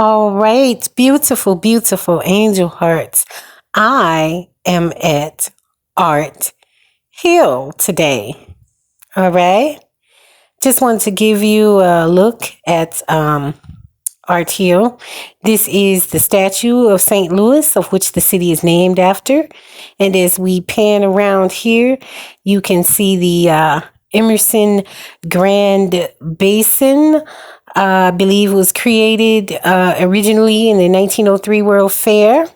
All right, beautiful, beautiful angel hearts. I am at Art Hill today. All right. Just wanted to give you a look at Art Hill. This is the statue of St. Louis, of which the city is named after. And as we pan around here, you can see the Emerson Grand Basin. I believe it was created originally in the 1903 World Fair.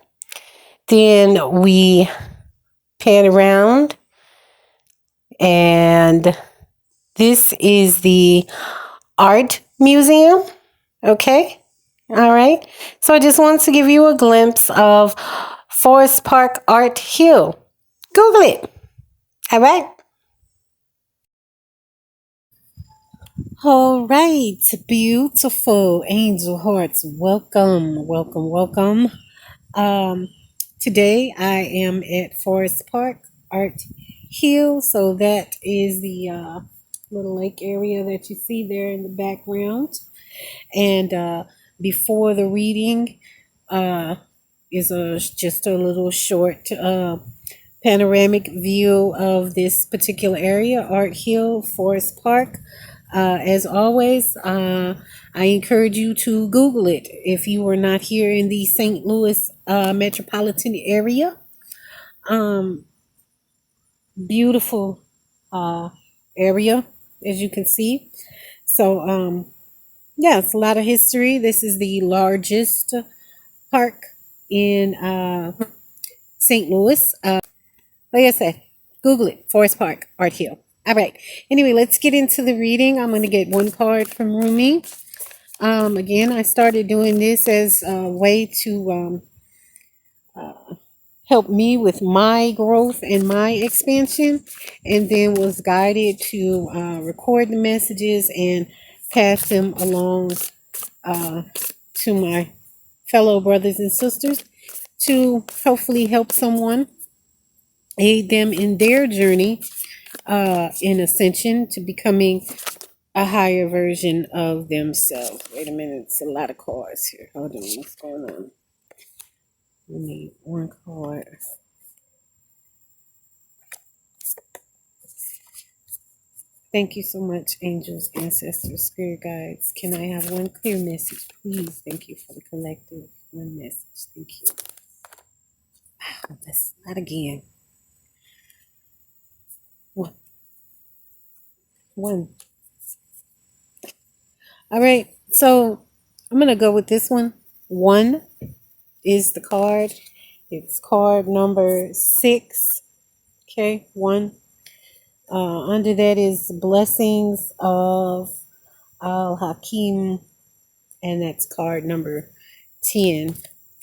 Then we pan around, and this is the art museum. Okay. All right. So I just wanted to give you a glimpse of Forest Park Art Hill. Google it. All right. All right. Beautiful angel hearts. Welcome, welcome, welcome. Um, Today I am at Forest Park Art Hill. So that is the little lake area that you see there in the background. And before the reading is just a little short panoramic view of this particular area, Art Hill, Forest Park. As always, I encourage you to Google it if you are not here in the St. Louis metropolitan area. Beautiful area, as you can see. So, yeah, it's a lot of history. This is the largest park in St. Louis. Like I said, Google it, Forest Park, Art Hill. All right. Anyway, let's get into the reading. I'm going to get one card from Rumi. Again, I started doing this as a way to help me with my growth and my expansion, and then was guided to record the messages and pass them along to my fellow brothers and sisters to hopefully help someone, aid them in their journey in ascension to becoming a higher version of themselves. Wait a minute, it's a lot of cards here. Hold on, what's going on? We need one card. Thank you so much, angels, ancestors, spirit guides. Can I have one clear message, please? Thank you for the collective. One message. Thank you. Wow, that's not again. One. All right, so I'm going to go with this one. One is the card. It's card number 6. Okay, 1. Under that is blessings of Al Hakim, and that's card number 10.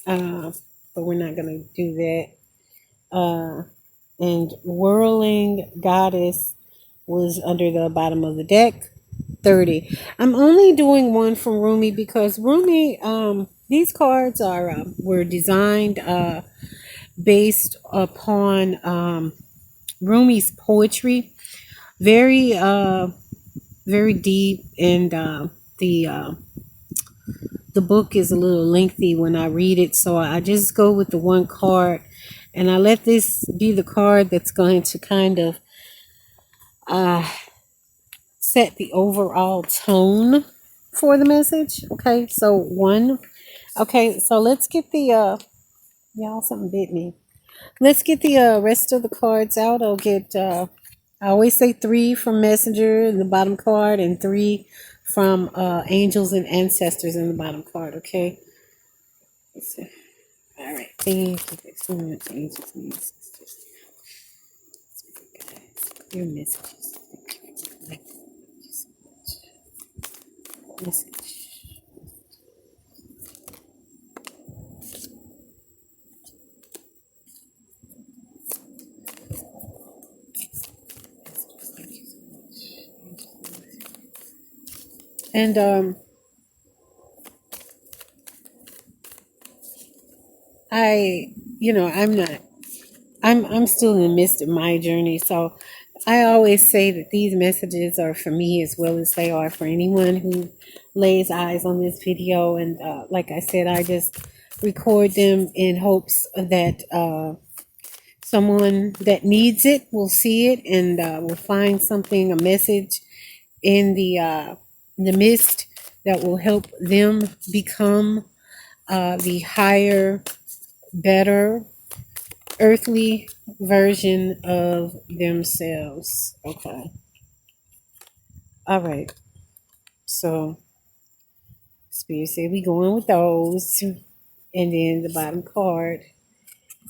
But we're not going to do that. And whirling goddess was under the bottom of the deck. 30. I'm only doing one from Rumi because Rumi, these cards were designed based upon Rumi's poetry, very very deep, and the book is a little lengthy when I read it, so I just go with the one card, and I let this be the card that's going to kind of set the overall tone for the message. Okay, so 1. Okay, so let's get the y'all, something bit me. Let's get the rest of the cards out. I'll get I always say 3 from messenger in the bottom card, and 3 from angels and ancestors in the bottom card. Okay, let's see. All right, thank you so much, angels and ancestors. Your messages. Thank you so much. Message. And I'm still in the midst of my journey, so I always say that these messages are for me as well as they are for anyone who lays eyes on this video, and like I said, I just record them in hopes that someone that needs it will see it and will find something, a message in the midst that will help them become the higher, better, earthly version of themselves. Okay. All right. So, Spirit said we going with those. And then the bottom card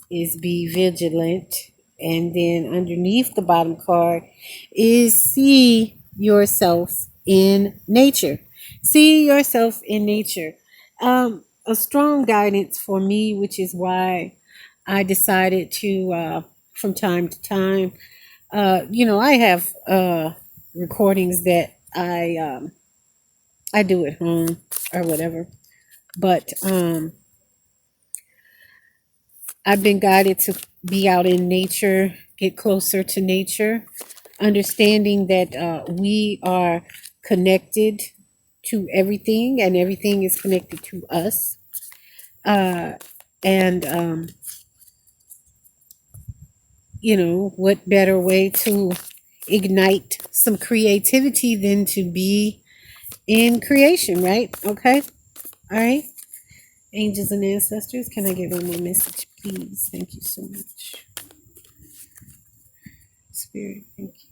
is be vigilant. And then underneath the bottom card is see yourself in nature. See yourself in nature. A strong guidance for me, which is why I decided to, from time to time, I have recordings that I do at home or whatever, but I've been guided to be out in nature, get closer to nature, understanding that we are connected to everything and everything is connected to us. And what better way to ignite some creativity than to be in creation, right? Okay. All right. Angels and ancestors, can I get one more message, please? Thank you so much. Spirit, thank you.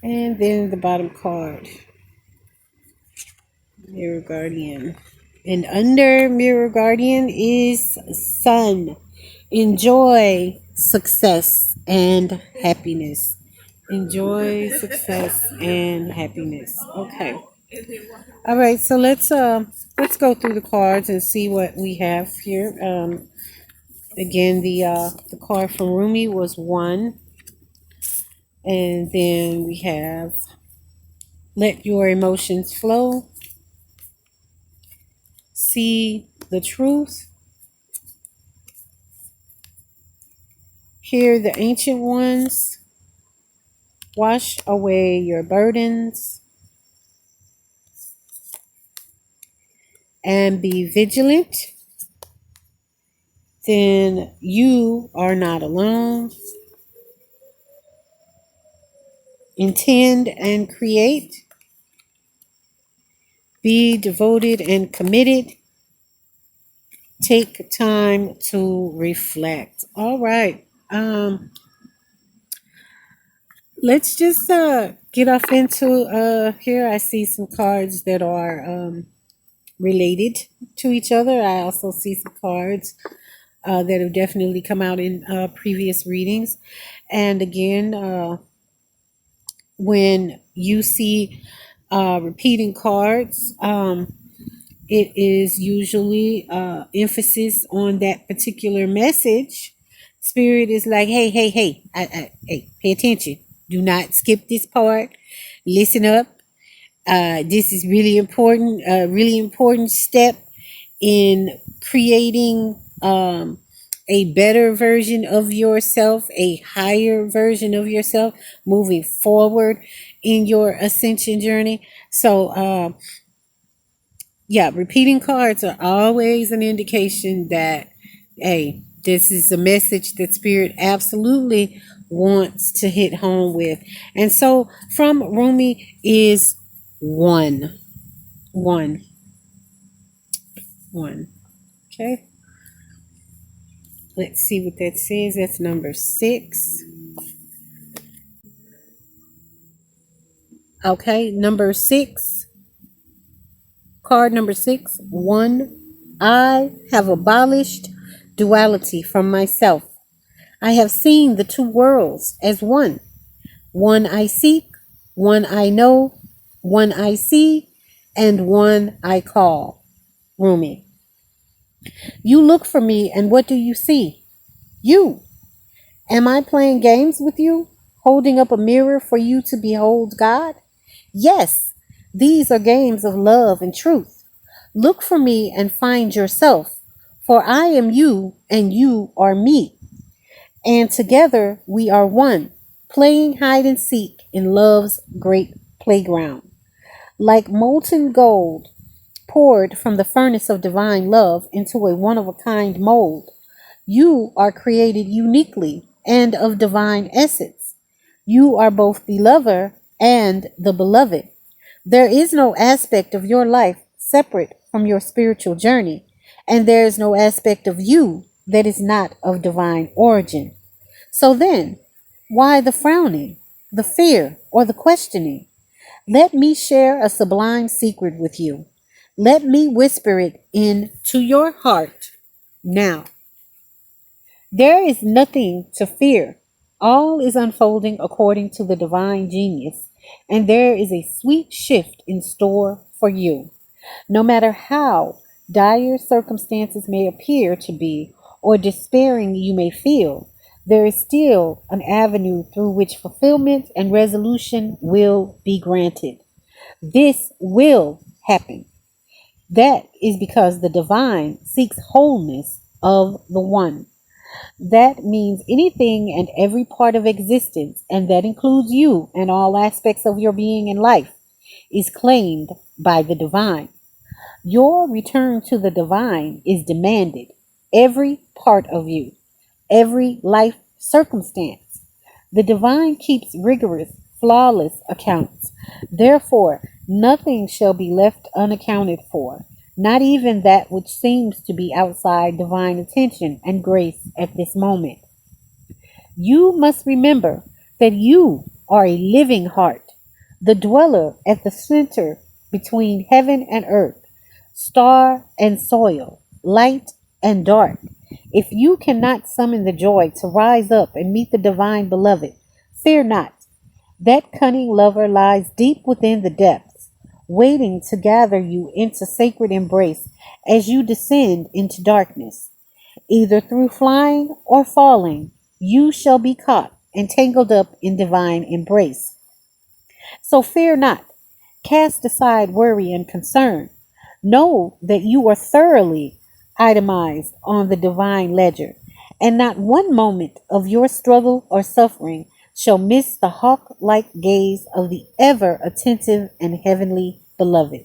And then the bottom card, Mirror Guardian. And under Mirror Guardian is Sun. Enjoy success and happiness. Enjoy success and happiness. Okay. All right, so let's go through the cards and see what we have here. Again, the card from Rumi was 1, and then we have let your emotions flow, see the truth, hear the ancient ones, wash away your burdens, and be vigilant. Then you are not alone. Intend and create. Be devoted and committed. Take time to reflect. All right. Let's just get off into here. I see some cards that are related to each other. I also see some cards that have definitely come out in previous readings. And again, when you see repeating cards, it is usually emphasis on that particular message. Spirit is like, hey, hey, pay attention. Do not skip this part. Listen up. This is really important. A really important step in creating a better version of yourself, a higher version of yourself, moving forward in your ascension journey. So, yeah, repeating cards are always an indication that, hey, this is a message that Spirit absolutely wants to hit home with. And so from Rumi is 1. Okay. Let's see what that says. That's number 6. Okay, number 6. Card number 6. 1. I have abolished duality from myself. I have seen the two worlds as one. One I seek, one I know, one I see, and one I call. Rumi. You look for me, and what do you see? You. Am I playing games with you? Holding up a mirror for you to behold God? Yes, these are games of love and truth. Look for me and find yourself, For I am you and you are me, and together we are one, playing hide and seek in love's great playground. Like molten gold poured from the furnace of divine love into a one of a kind mold, you are created uniquely and of divine essence. You are both the lover and the beloved. There is no aspect of your life separate from your spiritual journey, and there is no aspect of you that is not of divine origin. So then, why the frowning, the fear, or the questioning? Let me share a sublime secret with you. Let me whisper it into your heart now. There is nothing to fear. All is unfolding according to the divine genius, and there is a sweet shift in store for you. No matter how dire circumstances may appear to be, or despairing you may feel, there is still an avenue through which fulfillment and resolution will be granted. This will happen. That is because the divine seeks wholeness of the one. That means anything and every part of existence, and that includes you and all aspects of your being and life, is claimed by the divine. Your return to the divine is demanded. Every part of you, every life circumstance. The divine keeps rigorous, flawless accounts. Therefore, nothing shall be left unaccounted for, not even that which seems to be outside divine attention and grace at this moment. You must remember that you are a living heart, the dweller at the center between heaven and earth, star and soil, light and dark. If you cannot summon the joy to rise up and meet the divine beloved, fear not. That cunning lover lies deep within the depths, waiting to gather you into sacred embrace as you descend into darkness. Either through flying or falling, you shall be caught and tangled up in divine embrace. So fear not. Cast aside worry and concern. Know that you are thoroughly itemized on the divine ledger, and not one moment of your struggle or suffering shall miss the hawk-like gaze of the ever attentive and heavenly beloved.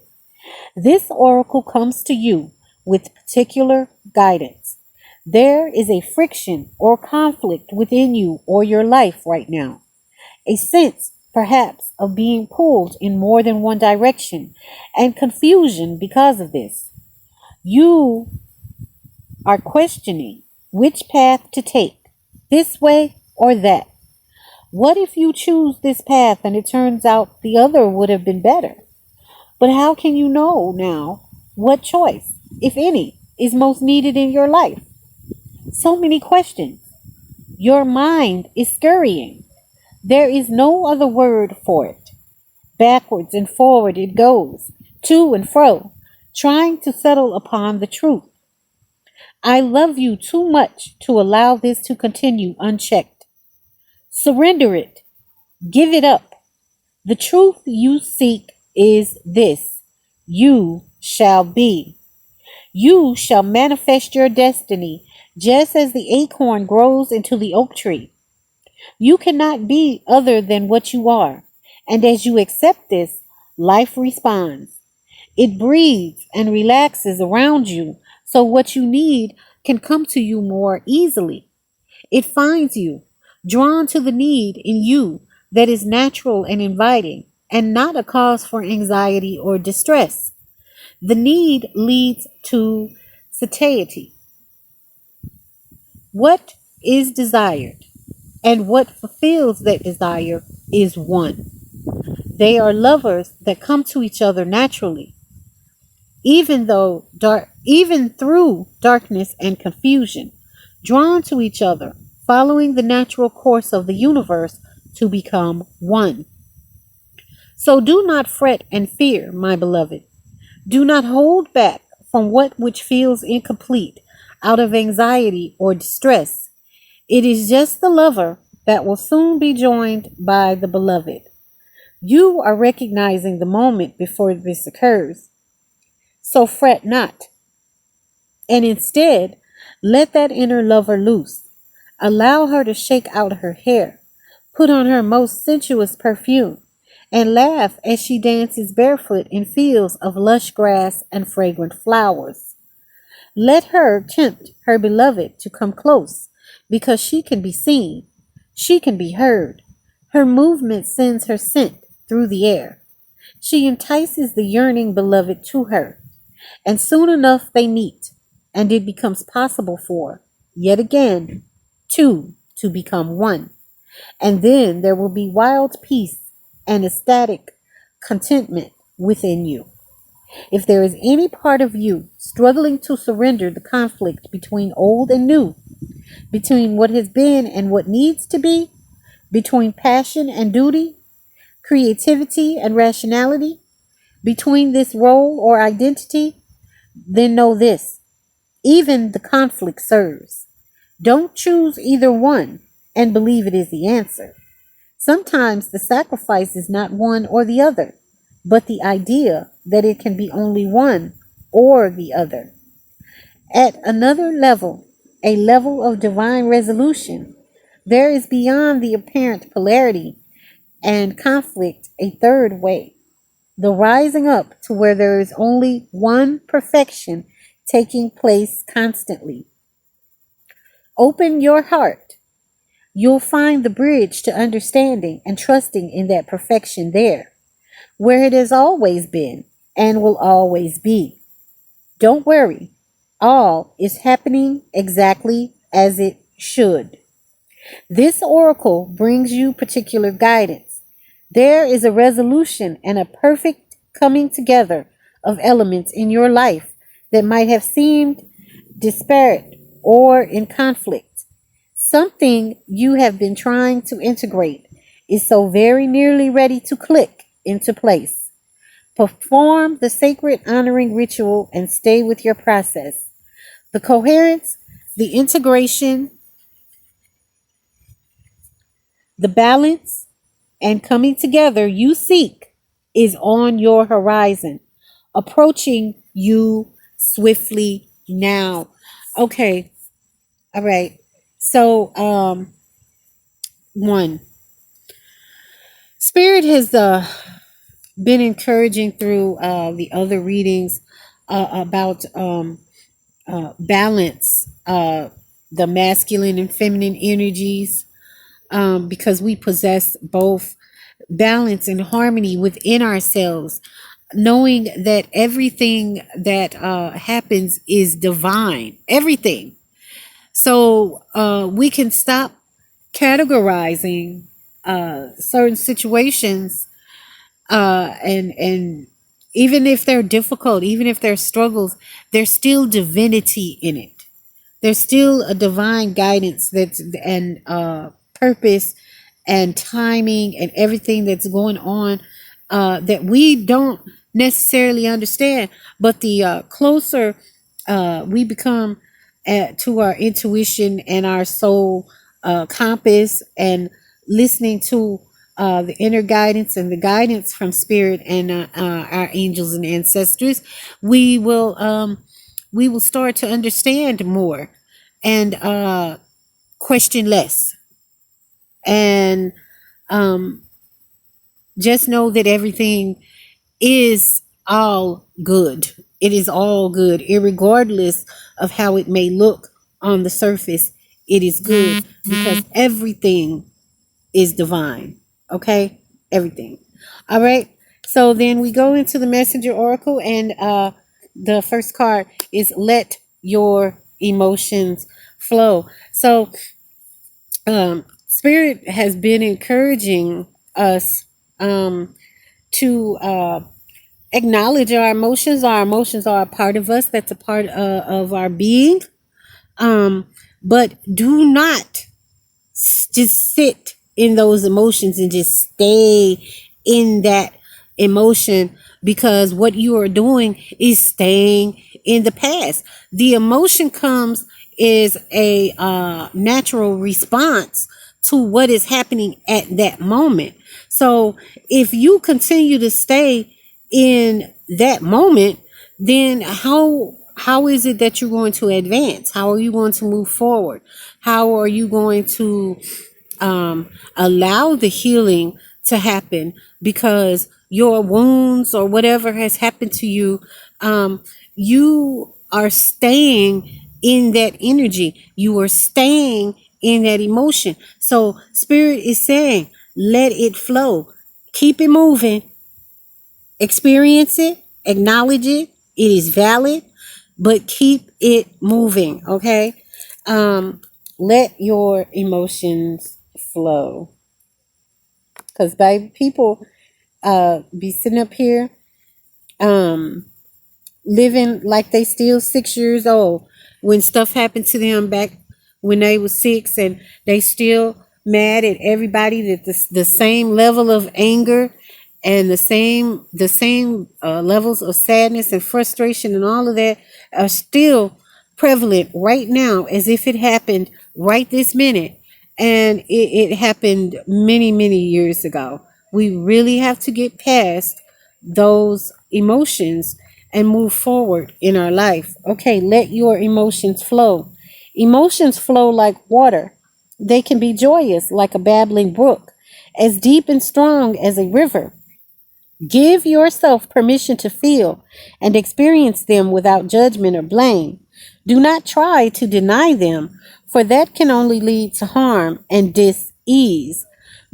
This oracle comes to you with particular guidance. There is a friction or conflict within you or your life right now. A sense, perhaps, of being pulled in more than one direction and confusion because of this. You are questioning which path to take, this way or that. What if you choose this path and it turns out the other would have been better? But how can you know now what choice, if any, is most needed in your life? So many questions. Your mind is scurrying. There is no other word for it. Backwards and forward it goes, to and fro, trying to settle upon the truth. I love you too much to allow this to continue unchecked. Surrender it. Give it up. The truth you seek is this. You shall be. You shall manifest your destiny just as the acorn grows into the oak tree. You cannot be other than what you are. And as you accept this, life responds. It breathes and relaxes around you, so what you need can come to you more easily. It finds you, drawn to the need in you that is natural and inviting, and not a cause for anxiety or distress. The need leads to satiety. What is desired and what fulfills that desire is one. They are lovers that come to each other naturally, even through darkness and confusion, drawn to each other, following the natural course of the universe to become one. So do not fret and fear, my beloved. Do not hold back from what which feels incomplete out of anxiety or distress. It is just the lover that will soon be joined by the beloved. You are recognizing the moment before this occurs. So fret not. And instead, let that inner lover loose. Allow her to shake out her hair, put on her most sensuous perfume, and laugh as she dances barefoot in fields of lush grass and fragrant flowers. Let her tempt her beloved to come close, because she can be seen, she can be heard. Her movement sends her scent through the air. She entices the yearning beloved to her, and soon enough they meet, and it becomes possible for, yet again, two to become one. And then there will be wild peace and ecstatic contentment within you. If there is any part of you struggling to surrender the conflict between old and new, between what has been and what needs to be, between passion and duty, creativity and rationality, between this role or identity, then know this: even the conflict serves. Don't choose either one and believe it is the answer. Sometimes the sacrifice is not one or the other, but the idea that it can be only one or the other. At another level, a level of divine resolution, there is beyond the apparent polarity and conflict a third way, the rising up to where there is only one perfection taking place constantly. Open your heart. You'll find the bridge to understanding and trusting in that perfection there, where it has always been and will always be. Don't worry, all is happening exactly as it should. This oracle brings you particular guidance. There is a resolution and a perfect coming together of elements in your life that might have seemed disparate or in conflict. Something you have been trying to integrate is so very nearly ready to click into place. Perform the sacred honoring ritual and stay with your process. The coherence, the integration, the balance, and coming together you seek is on your horizon, approaching you swiftly now. Okay, all right. So, one, Spirit has been encouraging through the other readings about balance, the masculine and feminine energies, because we possess both balance and harmony within ourselves, knowing that everything that happens is divine, everything. So we can stop categorizing certain situations, and even if they're difficult, even if they're struggles, there's still divinity in it. There's still a divine guidance that's and purpose and timing and everything that's going on that we don't necessarily understand. But the closer we become to our intuition and our soul compass, and listening to the inner guidance and the guidance from spirit and our angels and ancestors, we will start to understand more and question less, and just know that everything is all good. It is all good, irregardless of how it may look on the surface. It is good because everything is divine. Okay? Everything. All right. So then we go into the messenger oracle, and the first card is let your emotions flow. So spirit has been encouraging us to acknowledge our emotions. Our emotions are a part of us. That's a part of our being. But do not just sit in those emotions and just stay in that emotion, because what you are doing is staying in the past. The emotion comes is a natural response to what is happening at that moment. So if you continue to stay in that moment, then how is it that you're going to advance? How are you going to move forward? How are you going to allow the healing to happen? Because your wounds or whatever has happened to you, you are staying in that energy. You are staying in that emotion. So Spirit is saying, let it flow. Keep it moving. Experience it. Acknowledge it. It is valid, but keep it moving. Okay. Let your emotions flow. Because baby, people be sitting up here um living like they still 6 years old when stuff happened to them back when they was 6, and they still mad at everybody, that the same level of anger and the same levels of sadness and frustration and all of that are still prevalent right now, as if it happened right this minute, and it happened many years ago. We really have to get past those emotions and move forward in our life. Okay, let your emotions flow. Emotions flow like water. They can be joyous like a babbling brook, as deep and strong as a river. Give yourself permission to feel and experience them without judgment or blame. Do not try to deny them, for that can only lead to harm and dis-ease.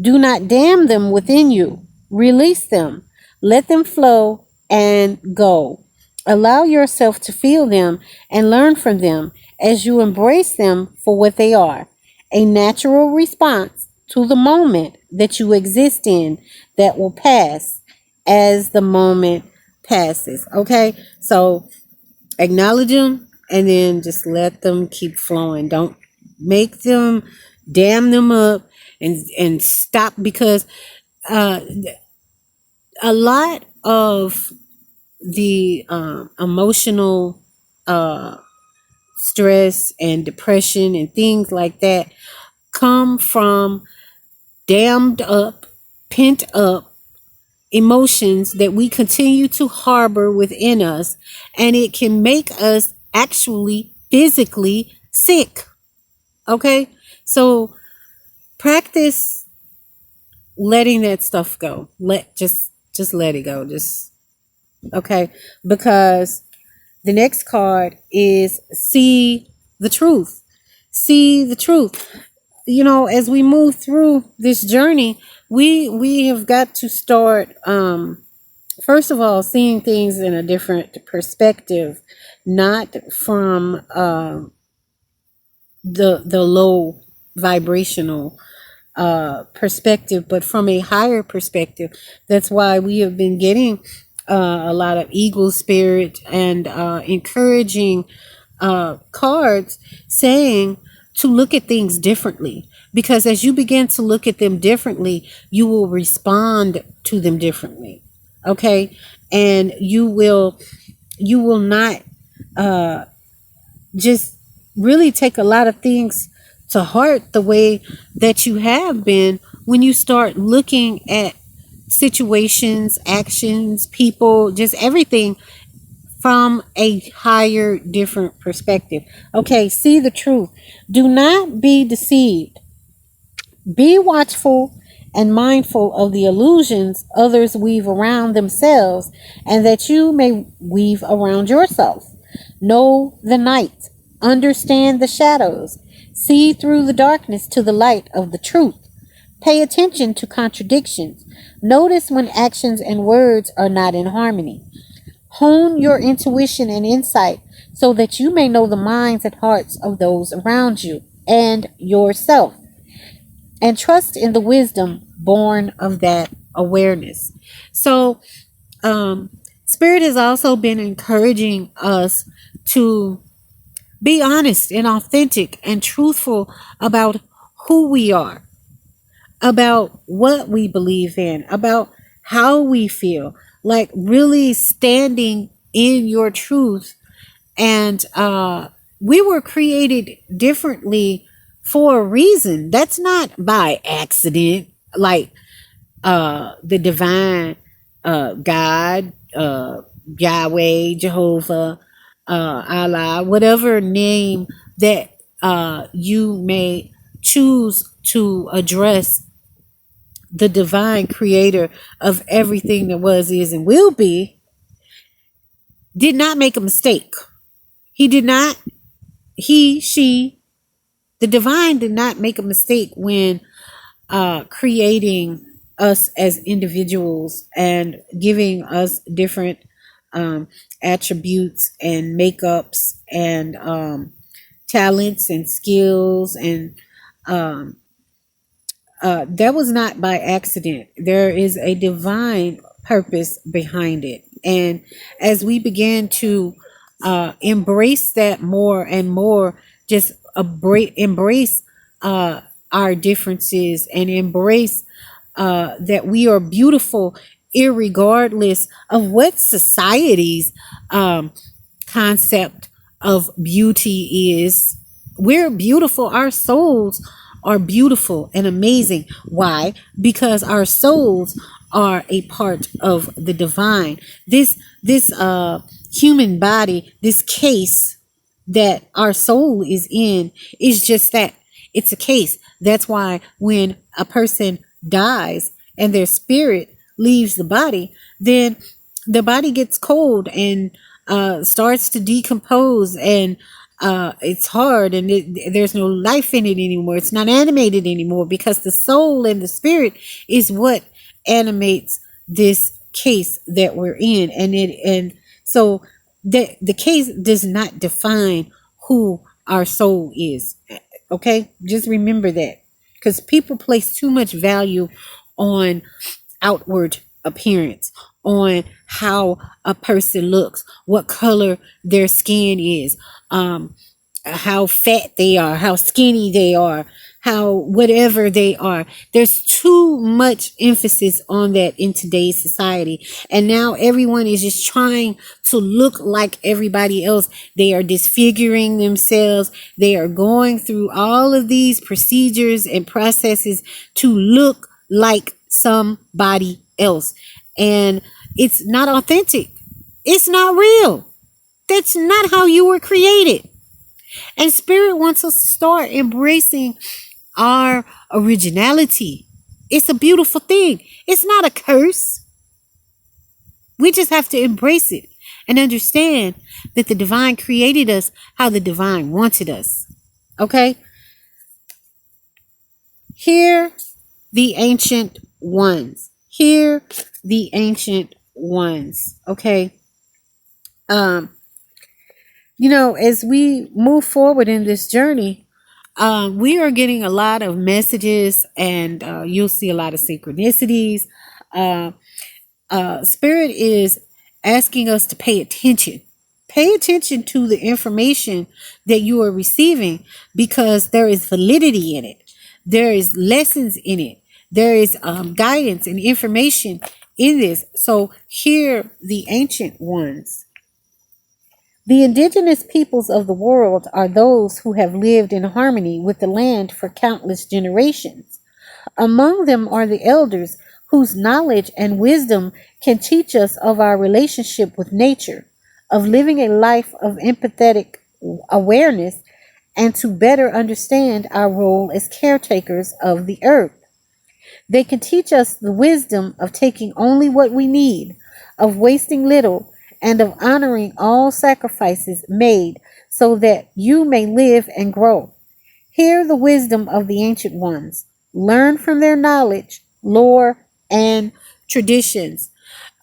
Do not dam them within you. Release them. Let them flow and go. Allow yourself to feel them and learn from them as you embrace them for what they are, a natural response to the moment that you exist in that will pass as the moment passes. Okay, so acknowledge them and then just let them keep flowing. Don't make them dam them up and stop, because uh, a lot of the emotional uh, stress and depression and things like that come from dammed up, pent up emotions that we continue to harbor within us, and it can make us actually physically sick. Okay, so practice letting that stuff go. Just let it go. Just okay, because the next card is see the truth. See the truth. You know, as we move through this journey, we have got to start first of all seeing things in a different perspective, not from the low vibrational perspective, but from a higher perspective. That's why we have been getting a lot of eagle spirit and encouraging cards saying to look at things differently, because as you begin to look at them differently, you will respond to them differently. Okay, and you will not just really take a lot of things to heart the way that you have been when you start looking at situations, actions, people, just everything from a higher, different perspective. Okay, see the truth. Do not be deceived. Be watchful and mindful of the illusions others weave around themselves, and that you may weave around yourself. Know the night, understand the shadows, see through the darkness to the light of the truth. Pay attention to contradictions. Notice when actions and words are not in harmony. Hone your intuition and insight so that you may know the minds and hearts of those around you and yourself, and trust in the wisdom born of that awareness. So, Spirit has also been encouraging us to be honest and authentic and truthful about who we are, about what we believe in, about how we feel, like really standing in your truth. And we were created differently for a reason. That's not by accident, like the divine God, Yahweh, Jehovah, Allah, whatever name that you may choose to address the divine creator of everything that was, is, and will be, did not make a mistake. He did not, he, she, the divine did not make a mistake when creating us as individuals and giving us different attributes and makeups and talents and skills, and um, that was not by accident. There is a divine purpose behind it. And as we began to embrace that more and more, just embrace our differences, and embrace that we are beautiful irregardless of what society's concept of beauty is. We're beautiful. Our souls are beautiful and amazing. Why? Because our souls are a part of the divine. This human body, this case that our soul is in, is just that. It's a case. That's why when a person dies and their spirit leaves the body, then the body gets cold and starts to decompose, and it's hard, and there's no life in it anymore. It's not animated anymore, because the soul and the spirit is what animates this case that we're in. And so the case does not define who our soul is. Okay, just remember that, because people place too much value on outward appearance, on how a person looks, what color their skin is, how fat they are, how skinny they are, how whatever they are. There's too much emphasis on that in today's society. And now everyone is just trying to look like everybody else. They are disfiguring themselves. They are going through all of these procedures and processes to look like somebody else. And it's not authentic. It's not real. That's not how you were created. And Spirit wants us to start embracing our originality. It's a beautiful thing. It's not a curse. We just have to embrace it and understand that the divine created us how the divine wanted us. Okay? Hear the ancient ones. Hear the ancient ones. Okay? As we move forward in this journey, we are getting a lot of messages, and you'll see a lot of synchronicities. Spirit is asking us to pay attention. Pay attention to the information that you are receiving, because there is validity in it. There is lessons in it. There is guidance and information in this. So hear the ancient ones. The indigenous peoples of the world are those who have lived in harmony with the land for countless generations. Among them are the elders whose knowledge and wisdom can teach us of our relationship with nature, of living a life of empathetic awareness, and to better understand our role as caretakers of the earth. They can teach us the wisdom of taking only what we need, of wasting little, and of honoring all sacrifices made so that you may live and grow. Hear the wisdom of the ancient ones. Learn from their knowledge, lore, and traditions.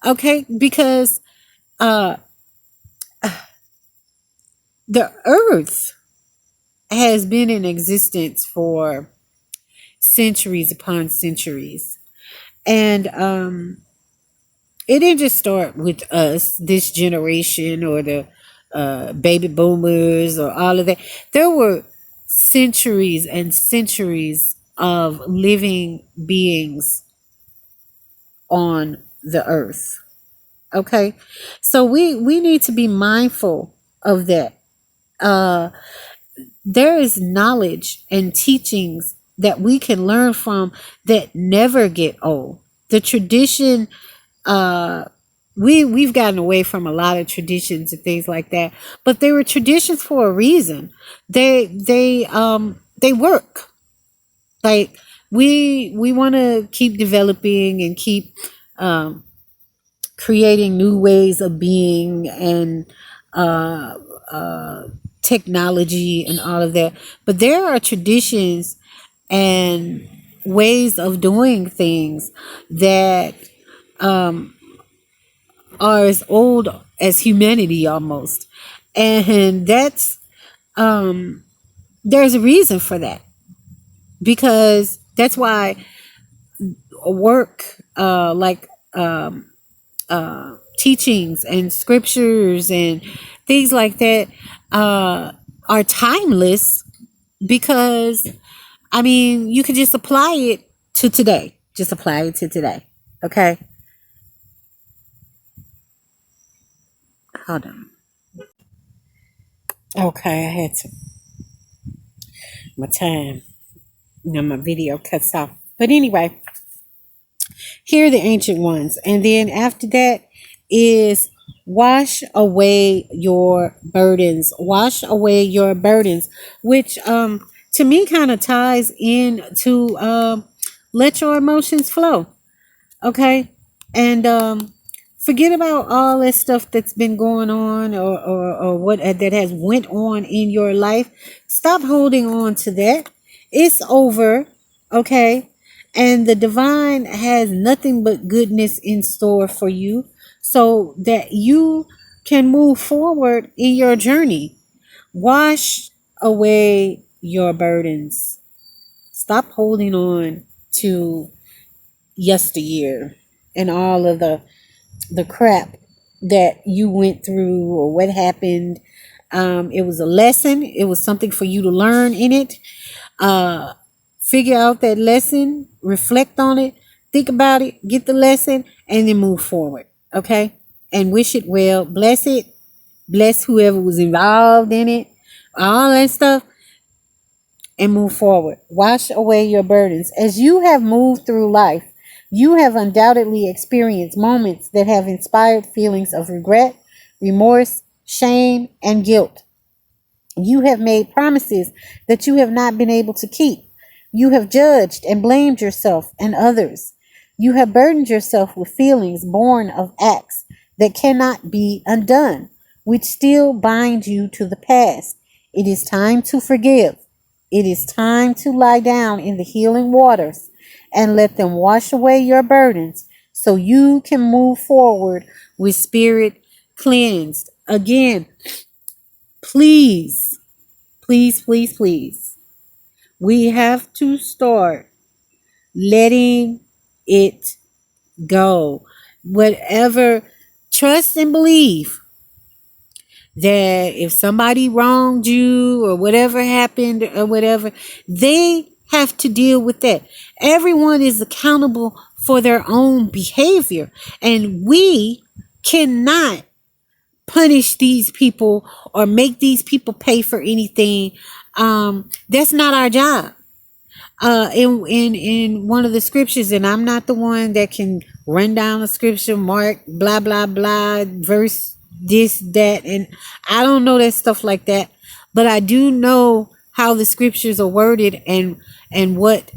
Okay, because the earth has been in existence for centuries upon centuries. And it didn't just start with us, this generation, or the baby boomers, or all of that. There were centuries and centuries of living beings on the earth. Okay? So we need to be mindful of that. There is knowledge and teachings that we can learn from that never get old. The tradition we've gotten away from a lot of traditions and things like that, but they were traditions for a reason. They work. Like, we want to keep developing and keep um creating new ways of being, and uh uh technology and all of that, but there are traditions and ways of doing things that um are as old as humanity almost. And that's there's a reason for that, because that's why work, like teachings and scriptures and things like that, are timeless, because I mean, you could just apply it to today. Just apply it to today. Okay? Hold on. Okay, I had to. My time. My video cuts off. But anyway, here are the ancient ones. And then after that is wash away your burdens. Wash away your burdens, which to me kind of ties in to let your emotions flow. Okay? And forget about all that stuff that's been going on, or what that has went on in your life. Stop holding on to that. It's over. Okay? And the divine has nothing but goodness in store for you, so that you can move forward in your journey. Wash away your burdens. Stop holding on to yesteryear and all of the crap that you went through, or what happened. It was a lesson. It was something for you to learn in it. Uh, Figure out that lesson, reflect on it, think about it, get the lesson, and then move forward. Okay? And wish it well. Bless it. Bless whoever was involved in it. All that stuff. And move forward. Wash away your burdens. As you have moved through life, you have undoubtedly experienced moments that have inspired feelings of regret, remorse, shame, and guilt. You have made promises that you have not been able to keep. You have judged and blamed yourself and others. You have burdened yourself with feelings born of acts that cannot be undone, which still bind you to the past. It is time to forgive. It is time to lie down in the healing waters and let them wash away your burdens, so you can move forward with spirit cleansed. Again, please, please, please, please, we have to start letting it go. Whatever, trust and believe that if somebody wronged you or whatever happened or whatever, they have to deal with that. Everyone is accountable for their own behavior, and we cannot punish these people or make these people pay for anything. That's not our job. In one of the scriptures, and I'm not the one that can run down a scripture, mark blah blah blah, verse this that, and I don't know that stuff like that, but I do know how the scriptures are worded, and what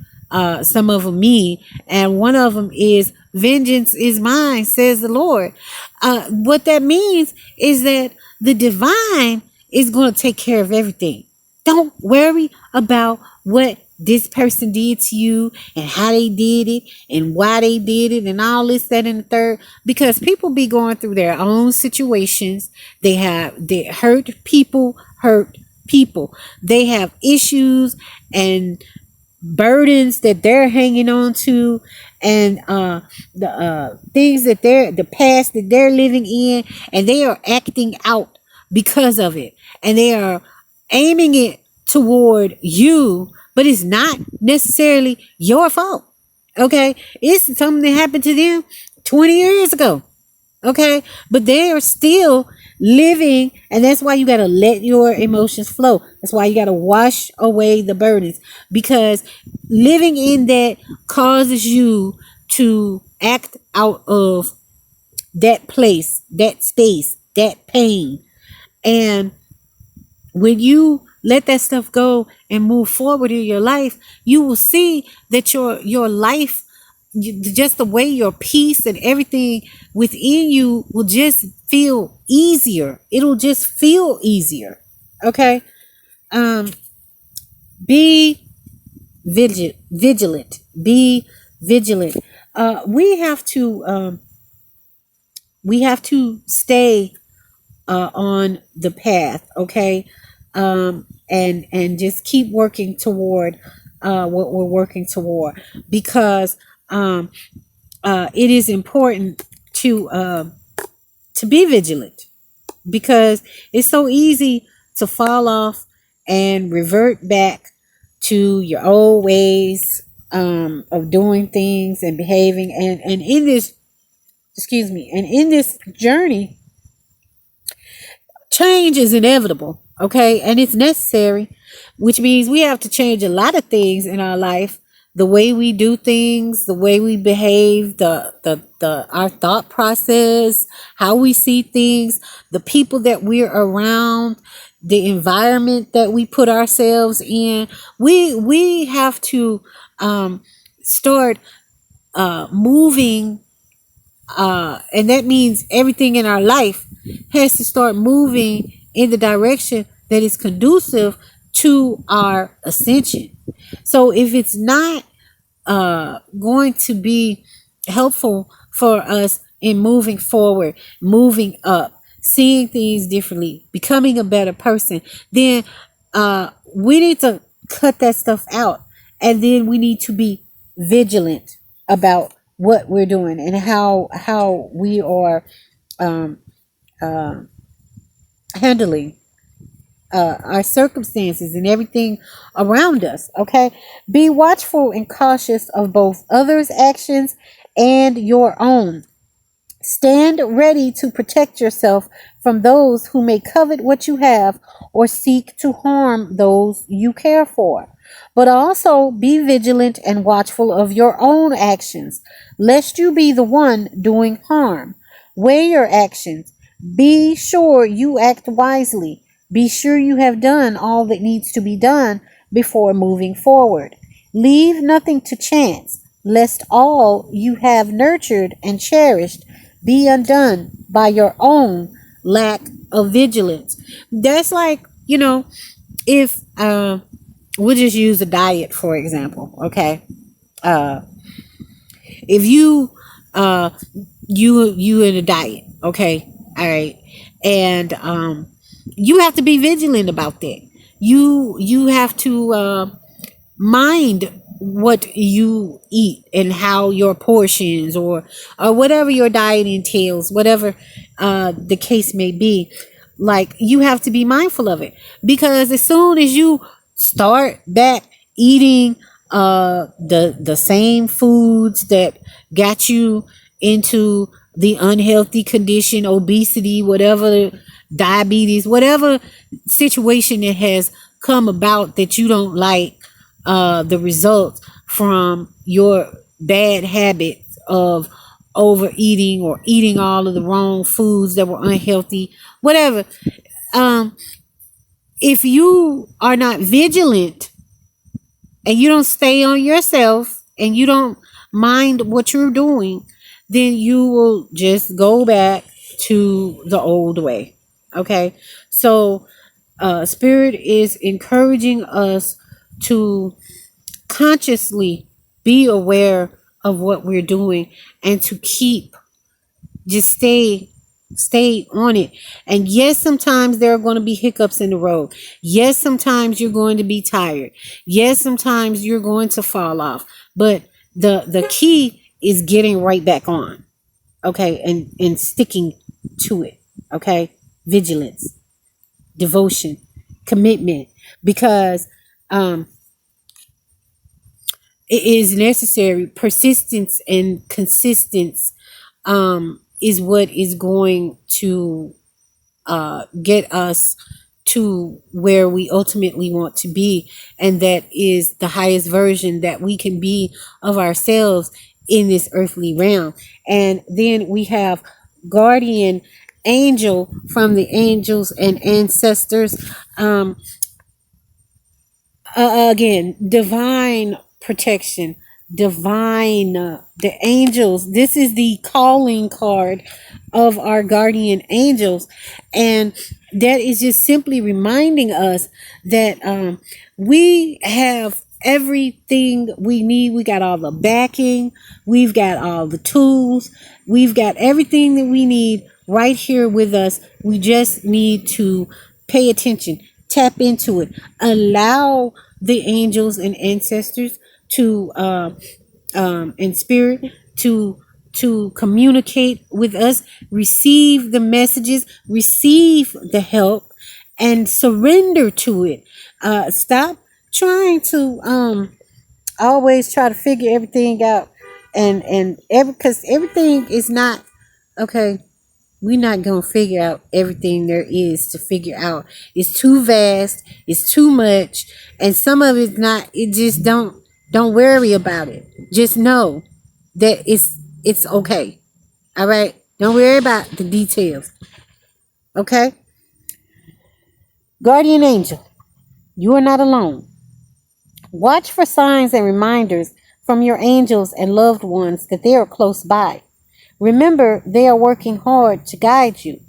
some of them mean. And one of them is, vengeance is mine, says the Lord. What that means is that the divine is going to take care of everything. Don't worry about what this person did to you and how they did it and why they did it and all this, that, and the third, because people be going through their own situations. They hurt people. They have issues and burdens that they're hanging on to, and the things that the past that they're living in, and they are acting out because of it, and they are aiming it toward you, but it's not necessarily your fault. Okay, it's something that happened to them 20 years ago. Okay, but they are still living, and that's why you got to let your emotions flow. That's why you got to wash away the burdens, because living in that causes you to act out of that place, that space, that pain. And when you let that stuff go and move forward in your life, you will see that your life, just the way your peace and everything within you will just feel easier. It'll just feel easier. Okay. um be vigilant. Be vigilant. We have to stay on the path. Okay. And just keep working toward what we're working toward, because it is important to be vigilant, because it's so easy to fall off and revert back to your old ways of doing things and behaving. And in this, excuse me, and in this journey, change is inevitable. Okay. And it's necessary, which means we have to change a lot of things in our life. The way we do things, the way we behave, the our thought process, how we see things, the people that we're around, the environment that we put ourselves in. We have to start moving, and that means everything in our life has to start moving in the direction that is conducive to our ascension. So if it's not going to be helpful for us in moving forward, moving up, seeing things differently, becoming a better person, then we need to cut that stuff out. And then we need to be vigilant about what we're doing and how we are um, uh, handling our circumstances and everything around us. Okay. Be watchful and cautious of both others' actions and your own. Stand ready to protect yourself from those who may covet what you have or seek to harm those you care for. But also be vigilant and watchful of your own actions, lest you be the one doing harm. Weigh your actions. Be sure you act wisely. Be sure you have done all that needs to be done before moving forward. Leave nothing to chance, lest all you have nurtured and cherished be undone by your own lack of vigilance. That's like, if we'll just use a diet for example. Okay. uh if you in a diet. Okay. All right. And you have to be vigilant about that. You have to mind what you eat and how your portions, or whatever your diet entails, whatever the case may be. Like, you have to be mindful of it, because as soon as you start back eating the same foods that got you into the unhealthy condition, obesity, whatever, diabetes, whatever situation that has come about that you don't like, the results from your bad habits of overeating or eating all of the wrong foods that were unhealthy, whatever. um if you are not vigilant and you don't stay on yourself and you don't mind what you're doing, then you will just go back to the old way. Okay. So spirit is encouraging us to consciously be aware of what we're doing, and to just stay on it. And yes, sometimes there are going to be hiccups in the road. Yes, sometimes you're going to be tired. Yes, sometimes you're going to fall off. But the key is getting right back on. Okay. And sticking to it. Okay. Vigilance, devotion, commitment, because it is necessary. Persistence and consistency is what is going to get us to where we ultimately want to be, and that is the highest version that we can be of ourselves in this earthly realm. And then we have guardian angel from the angels and ancestors. Again, divine protection, divine, the angels. This is the calling card of our guardian angels, and that is just simply reminding us that we have everything we need. We got all the backing, we've got all the tools, we've got everything that we need right here with us. We just need to pay attention, tap into it, allow the angels and ancestors to in spirit to communicate with us, receive the messages, receive the help, and surrender to it. Stop trying to always try to figure everything out, and because everything is not okay. We're not gonna figure out everything there is to figure out. It's too vast, it's too much, and some of it's not. It just don't worry about it. Just know that it's okay. All right, don't worry about the details. Okay. Guardian angel, you are not alone. Watch for signs and reminders from your angels and loved ones that they are close by. Remember, they are working hard to guide you.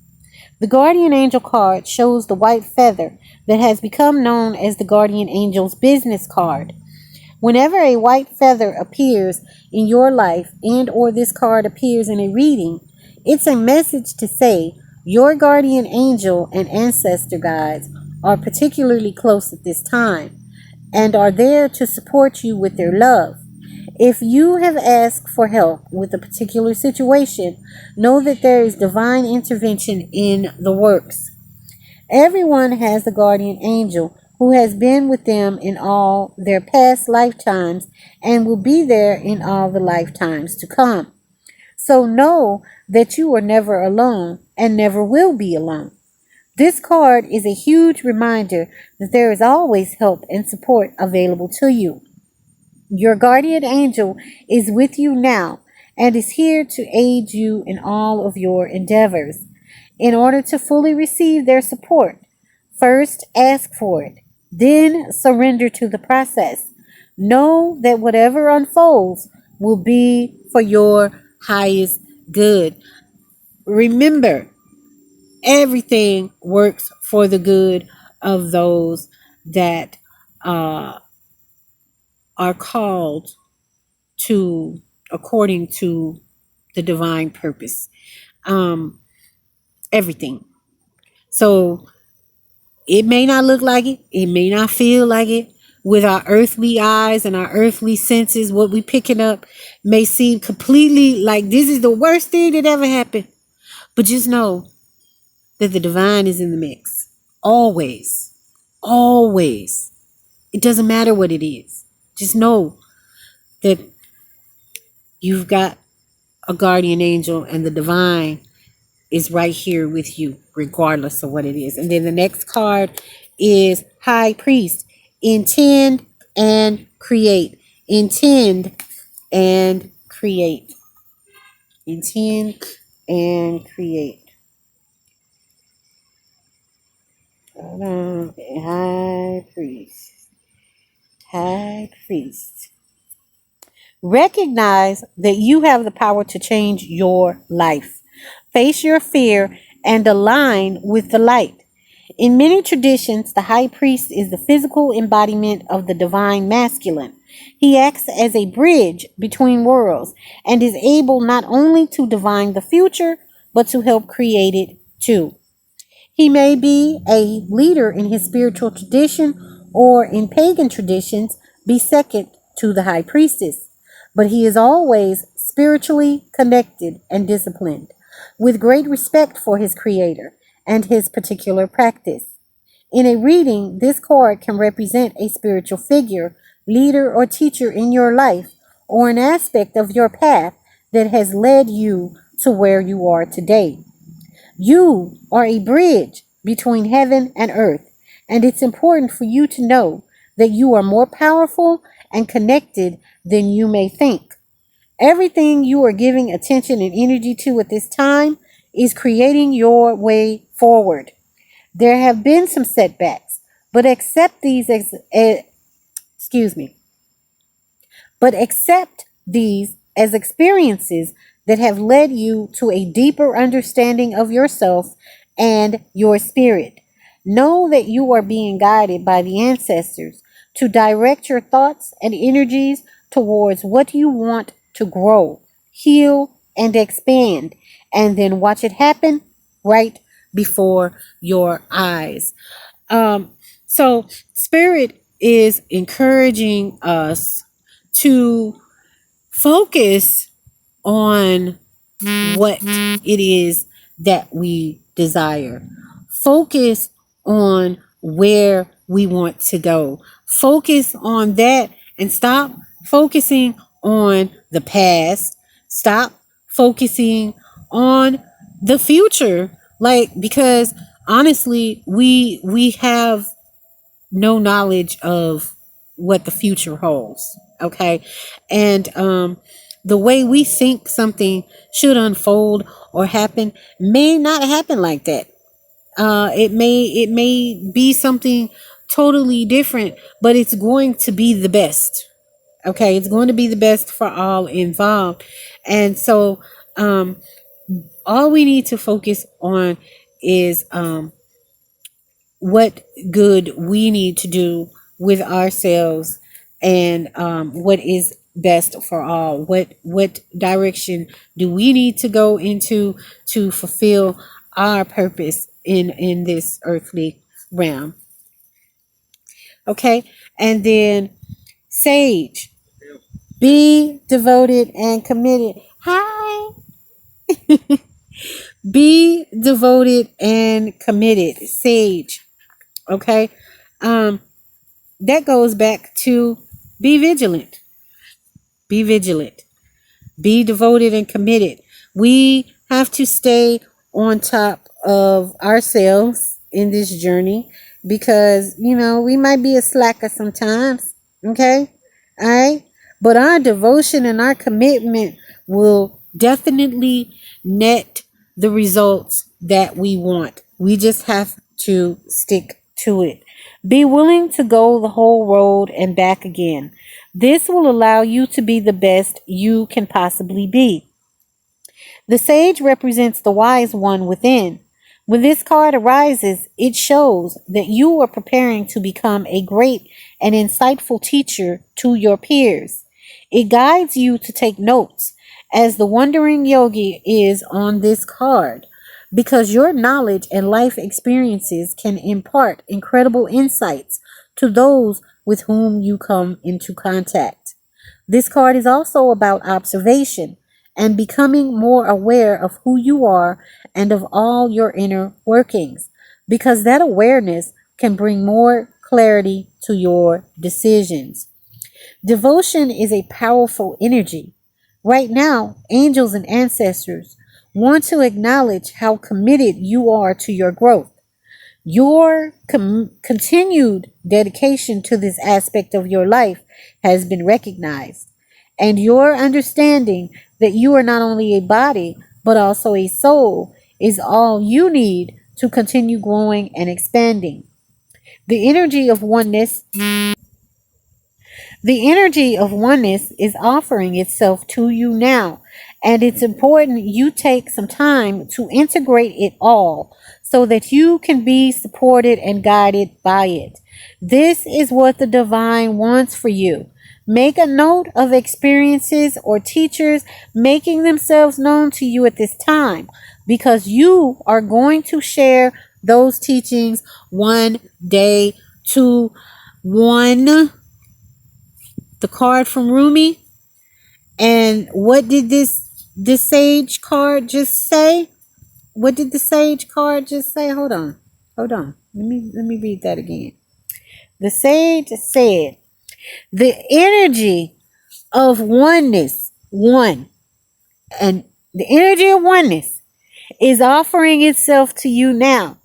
The guardian angel card shows the white feather that has become known as the guardian angel's business card. Whenever a white feather appears in your life and or this card appears in a reading, it's a message to say your guardian angel and ancestor guides are particularly close at this time and are there to support you with their love. If you have asked for help with a particular situation, know that there is divine intervention in the works. Everyone has a guardian angel who has been with them in all their past lifetimes and will be there in all the lifetimes to come. So know that you are never alone and never will be alone. This card is a huge reminder that there is always help and support available to you. Your guardian angel is with you now and is here to aid you in all of your endeavors. In order to fully receive their support, first ask for it, then surrender to the process. Know that whatever unfolds will be for your highest good. Remember, everything works for the good of those that are called to according to the divine purpose. Everything. So it may not look like it may not feel like it. With our earthly eyes and our earthly senses, what we picking up may seem completely like this is the worst thing that ever happened. But just know that the divine is in the mix. Always. Always. It doesn't matter what it is. Just know that you've got a guardian angel and the divine is right here with you, regardless of what it is. And then the next card is High Priest. Intend and create. Intend and create. Intend and create. Hold on. High Priest. High Priest. Recognize that you have the power to change your life. Face your fear and align with the light. In many traditions, the high priest is the physical embodiment of the divine masculine. He acts as a bridge between worlds and is able not only to divine the future, but to help create it too. He may be a leader in his spiritual tradition or in pagan traditions be second to the high priestess, but he is always spiritually connected and disciplined, with great respect for his creator and his particular practice. In a reading, this card can represent a spiritual figure, leader, or teacher in your life, or an aspect of your path that has led you to where you are today. You are a bridge between heaven and earth, and it's important for you to know that you are more powerful and connected than you may think. Everything you are giving attention and energy to at this time is creating your way forward. There have been some setbacks, but accept these excuse me, but accept these as experiences that have led you to a deeper understanding of yourself and your spirit. Know that you are being guided by the ancestors to direct your thoughts and energies towards what you want to grow, heal, and expand, and then watch it happen right before your eyes. So Spirit is encouraging us to focus on what it is that we desire. Focus on where we want to go. Focus on that and stop focusing on the past. Stop focusing on the future. Like, because honestly, we have no knowledge of what the future holds. Okay. And the way we think something should unfold or happen may not happen like that. It may be something totally different, but it's going to be the best. Okay, it's going to be the best for all involved. And so all we need to focus on is what good we need to do with ourselves, and what is best for all. What direction do we need to go into to fulfill our purpose in this earthly realm? Okay, and then Sage, be devoted and committed. Hi. Be devoted and committed, Sage. Okay, that goes back to be vigilant. Be vigilant. Be devoted and committed. We have to stay on top of ourselves in this journey, because we might be a slacker sometimes. Okay, all right, but our devotion and our commitment will definitely net the results that we want. We just have to stick to it. Be willing to go the whole road and back again. This will allow you to be the best you can possibly be. The sage represents the wise one within. When this card arises, it shows that you are preparing to become a great and insightful teacher to your peers. It guides you to take notes, as the wandering yogi is on this card, because your knowledge and life experiences can impart incredible insights to those with whom you come into contact. This card is also about observation and becoming more aware of who you are and of all your inner workings, because that awareness can bring more clarity to your decisions. Devotion is a powerful energy. Right now, angels and ancestors want to acknowledge how committed you are to your growth. Your continued dedication to this aspect of your life has been recognized, and your understanding that you are not only a body but also a soul is all you need to continue growing and expanding. The energy of oneness The energy of oneness is offering itself to you now, and it's important you take some time to integrate it all so that you can be supported and guided by it. This is what the divine wants for you. Make a note of experiences or teachers making themselves known to you at this time, because you are going to share those teachings one day to one. The card from Rumi. And what did this sage card just say? What did the sage card just say? Hold on. Let me read that again. The sage said, the energy of oneness, and the energy of oneness is offering itself to you now.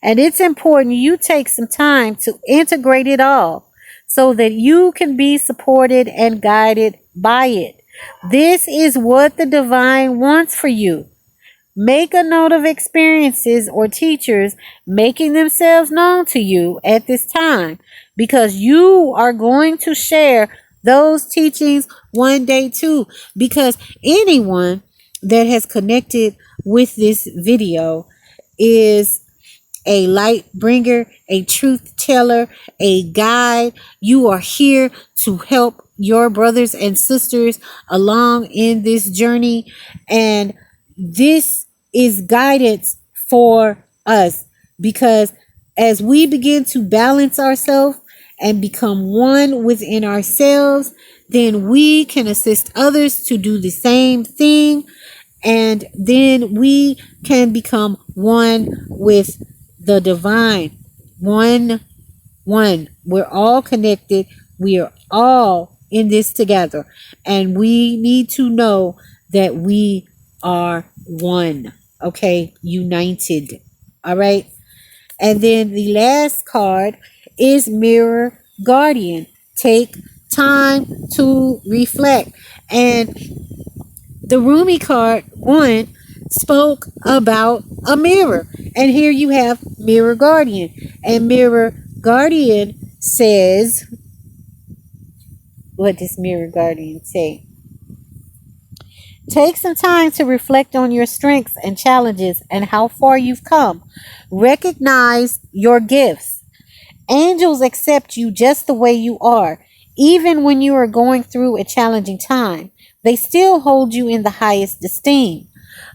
And it's important you take some time to integrate it all so that you can be supported and guided by it. This is what the divine wants for you. Make a note of experiences or teachers making themselves known to you at this time, because you are going to share those teachings one day too. Because anyone that has connected with this video is a light bringer, a truth teller, a guide. You are here to help your brothers and sisters along in this journey. And this is guidance for us, because as we begin to balance ourselves and become one within ourselves, then we can assist others to do the same thing. And then we can become one with the divine. One. We're all connected. We are all in this together. And we need to know that we are one. Okay? United. All right? And then the last card is Mirror Guardian. Take time to reflect. And the Rumi card 1 spoke about a mirror. And here you have Mirror Guardian. And Mirror Guardian says, what does Mirror Guardian say? Take some time to reflect on your strengths and challenges and how far you've come. Recognize your gifts. Angels accept you just the way you are. Even when you are going through a challenging time, they still hold you in the highest esteem.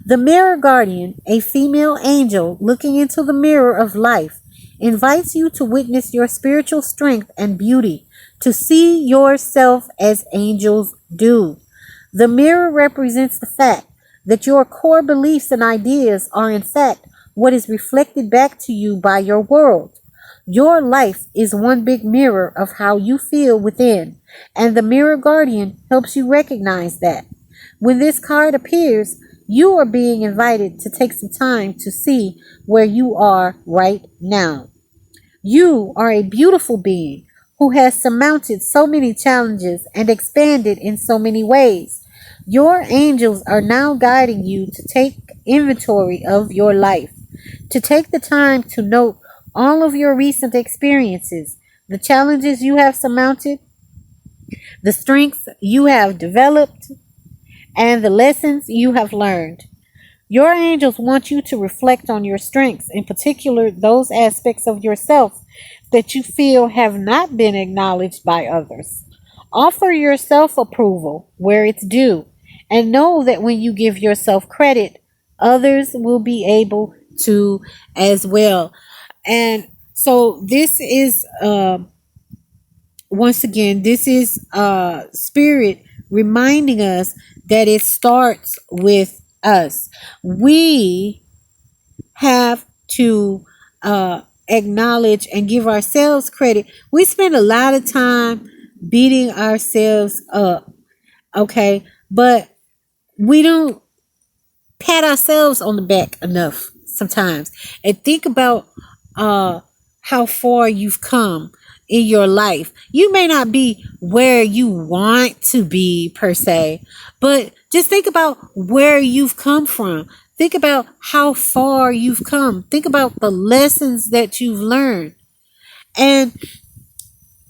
The Mirror Guardian, a female angel looking into the mirror of life, invites you to witness your spiritual strength and beauty, to see yourself as angels do. The mirror represents the fact that your core beliefs and ideas are in fact what is reflected back to you by your world. Your life is one big mirror of how you feel within, and the Mirror Guardian helps you recognize that. When this card appears, you are being invited to take some time to see where you are right now. You are a beautiful being who has surmounted so many challenges and expanded in so many ways. Your angels are now guiding you to take inventory of your life, to take the time to note all of your recent experiences, the challenges you have surmounted, the strengths you have developed, and the lessons you have learned. Your angels want you to reflect on your strengths, in particular those aspects of yourself that you feel have not been acknowledged by others. Offer yourself approval where it's due, and know that when you give yourself credit, others will be able to as well. And so this is once again, this is spirit reminding us that it starts with us. We have to acknowledge and give ourselves credit. We spend a lot of time beating ourselves up, okay? But we don't pat ourselves on the back enough sometimes. And think about how far you've come in your life. You may not be where you want to be per se, but just think about where you've come from. Think about how far you've come. Think about the lessons that you've learned. And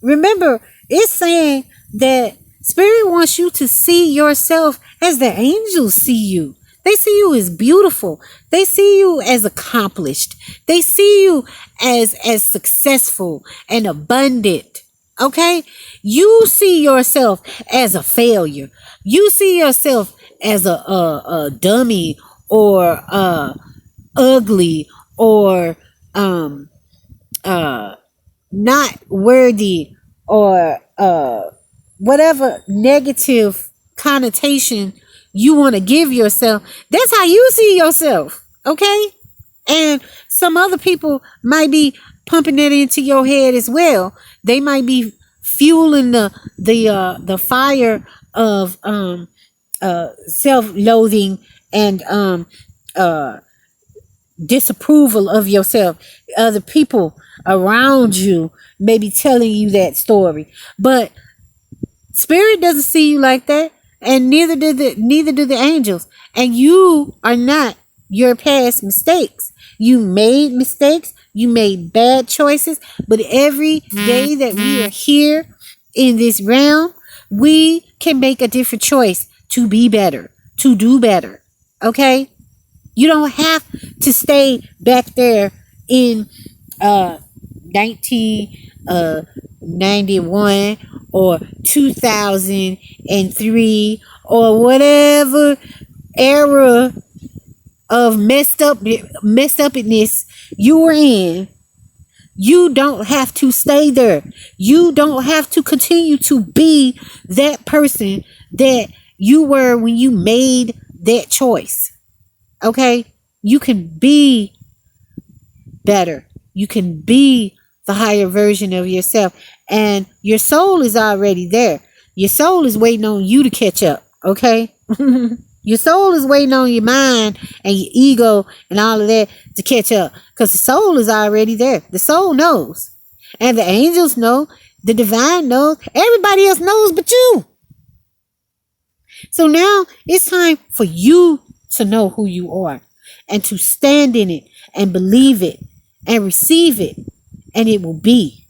remember, it's saying that Spirit wants you to see yourself as the angels see you. They see you as beautiful. They see you as accomplished. They see you as successful and abundant. Okay? You see yourself as a failure. You see yourself as a dummy or ugly or not worthy or whatever negative connotation you want to give yourself. That's how you see yourself, okay? And some other people might be pumping that into your head as well. They might be fueling the fire of self-loathing and disapproval of yourself. Other people around you may be telling you that story, but Spirit doesn't see you like that, and neither do the angels. And you are not your past mistakes. You made mistakes, you made bad choices, but every day that we are here in this realm, we can make a different choice to be better, to do better. Okay? You don't have to stay back there in 1991 or 2003 or whatever era of messed upness you were in. You don't have to stay there. You don't have to continue to be that person that you were when you made that choice. Okay? You can be better. You can be the higher version of yourself. And your soul is already there. Your soul is waiting on you to catch up. Okay? Your soul is waiting on your mind and your ego and all of that to catch up. Because the soul is already there. The soul knows. And the angels know. The divine knows. Everybody else knows but you. So now it's time for you to know who you are. And to stand in it. And believe it. And receive it. And it will be.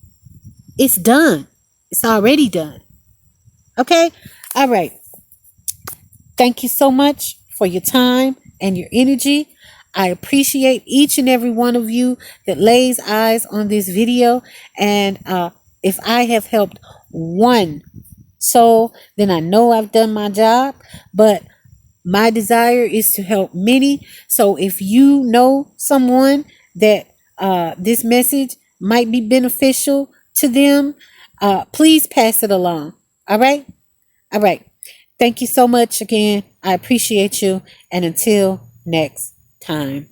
It's done. It's already done. Okay? All right. Thank you so much for your time and your energy. I appreciate each and every one of you that lays eyes on this video. And if I have helped one soul, then I know I've done my job. But my desire is to help many. So if you know someone that this message might be beneficial to them, please pass it along. All right? All right. Thank you so much again. I appreciate you. And until next time.